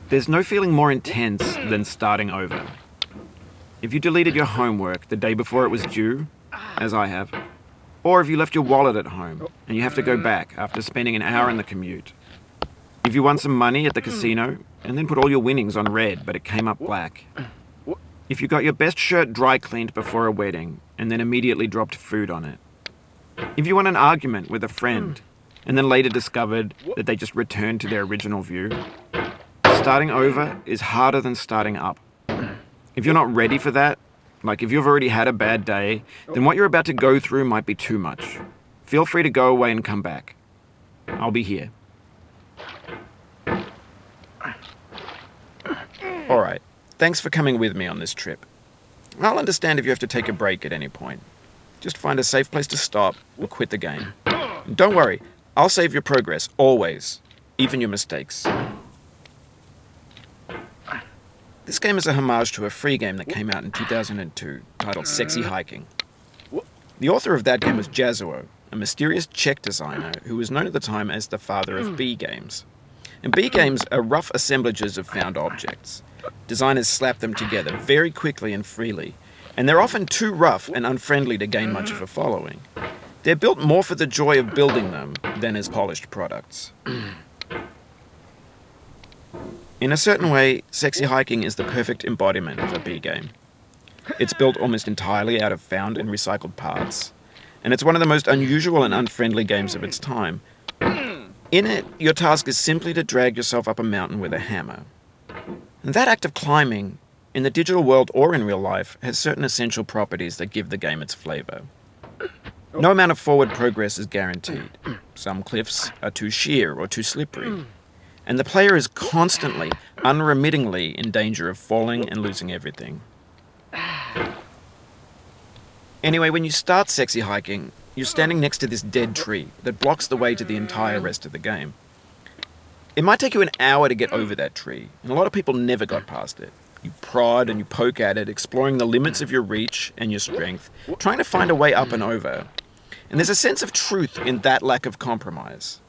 There's no feeling more intense than starting over. If you deleted your homework the day before it was due, as I have, or if you left your wallet at home and you have to go back after spending an hour in the commute. If you won some money at the casino and then put all your winnings on red but it came up black. If you got your best shirt dry cleaned before a wedding and then immediately dropped food on it. If you won an argument with a friend and then later discovered that they just returned to their original view. Starting over is harder than starting up. If you're not ready for that, like if you've already had a bad day, then what you're about to go through might be too much. Feel free to go away and come back. I'll be here. Alright, thanks for coming with me on this trip. I'll understand if you have to take a break at any point. Just find a safe place to stop or quit the game. And don't worry, I'll save your progress, always. Even your mistakes. This game is a homage to a free game that came out in 2002, titled Sexy Hiking. The author of that game was Jazzuo, a mysterious Czech designer who was known at the time as the father of B games. And B games are rough assemblages of found objects. Designers slap them together very quickly and freely, and they're often too rough and unfriendly to gain much of a following. They're built more for the joy of building them than as polished products. In a certain way, Sexy Hiking is the perfect embodiment of a B game. It's built almost entirely out of found and recycled parts, and it's one of the most unusual and unfriendly games of its time. In it, your task is simply to drag yourself up a mountain with a hammer. And that act of climbing, in the digital world or in real life, has certain essential properties that give the game its flavor. No amount of forward progress is guaranteed. Some cliffs are too sheer or too slippery. And the player is constantly, unremittingly in danger of falling and losing everything. Anyway, when you start Sexy Hiking, you're standing next to this dead tree that blocks the way to the entire rest of the game. It might take you an hour to get over that tree, and a lot of people never got past it. You prod and you poke at it, exploring the limits of your reach and your strength, trying to find a way up and over. And there's a sense of truth in that lack of compromise.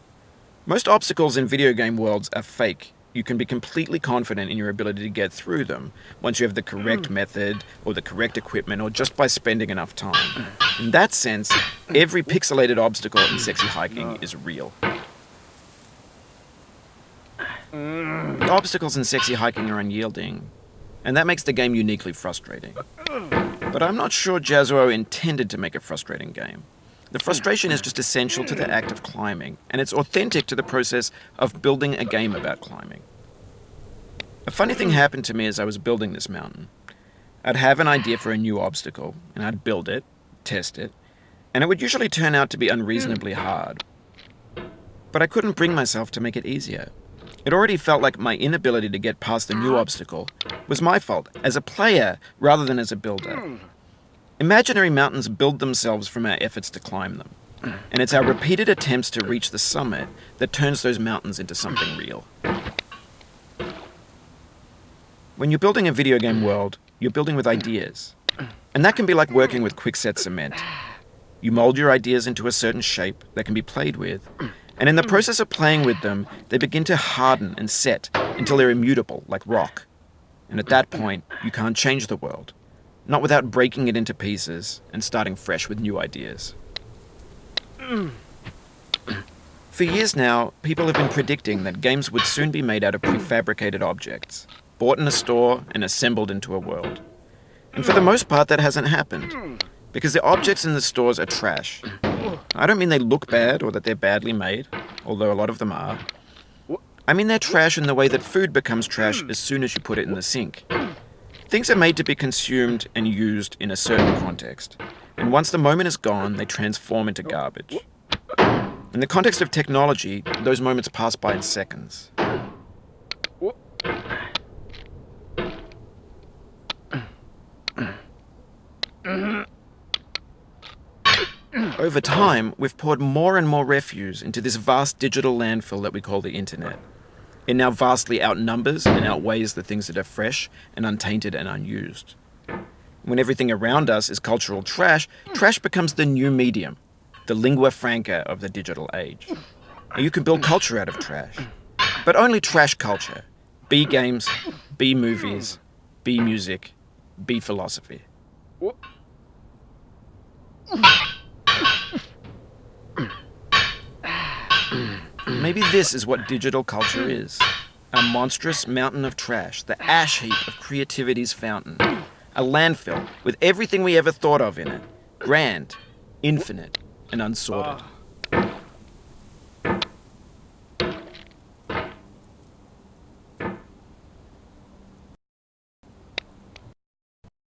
Most obstacles in video game worlds are fake. You can be completely confident in your ability to get through them once you have the correct method or the correct equipment or just by spending enough time. In that sense, every pixelated obstacle in Sexy Hiking is real. The obstacles in Sexy Hiking are unyielding, and that makes the game uniquely frustrating. But I'm not sure Jazzuo intended to make a frustrating game. The frustration is just essential to the act of climbing, and it's authentic to the process of building a game about climbing. A funny thing happened to me as I was building this mountain. I'd have an idea for a new obstacle, and I'd build it, test it, and it would usually turn out to be unreasonably hard. But I couldn't bring myself to make it easier. It already felt like my inability to get past the new obstacle was my fault, as a player rather than as a builder. Imaginary mountains build themselves from our efforts to climb them, and it's our repeated attempts to reach the summit that turns those mountains into something real. When you're building a video game world, you're building with ideas, and that can be like working with quickset cement. You mold your ideas into a certain shape that can be played with, and in the process of playing with them, they begin to harden and set until they're immutable, like rock. And at that point, you can't change the world. Not without breaking it into pieces and starting fresh with new ideas. For years now, people have been predicting that games would soon be made out of prefabricated objects, bought in a store and assembled into a world. And for the most part, that hasn't happened, because the objects in the stores are trash. I don't mean they look bad or that they're badly made, although a lot of them are. I mean they're trash in the way that food becomes trash as soon as you put it in the sink. Things are made to be consumed and used in a certain context, and once the moment is gone, they transform into garbage. In the context of technology, those moments pass by in seconds. Over time, we've poured more and more refuse into this vast digital landfill that we call the internet. It now vastly outnumbers and outweighs the things that are fresh and untainted and unused. When everything around us is cultural trash, trash becomes the new medium, the lingua franca of the digital age. And you can build culture out of trash, but only trash culture. B games, B movies, B music, B philosophy. Maybe this is what digital culture is. A monstrous mountain of trash, the ash heap of creativity's fountain. A landfill with everything we ever thought of in it. Grand, infinite, and unsorted.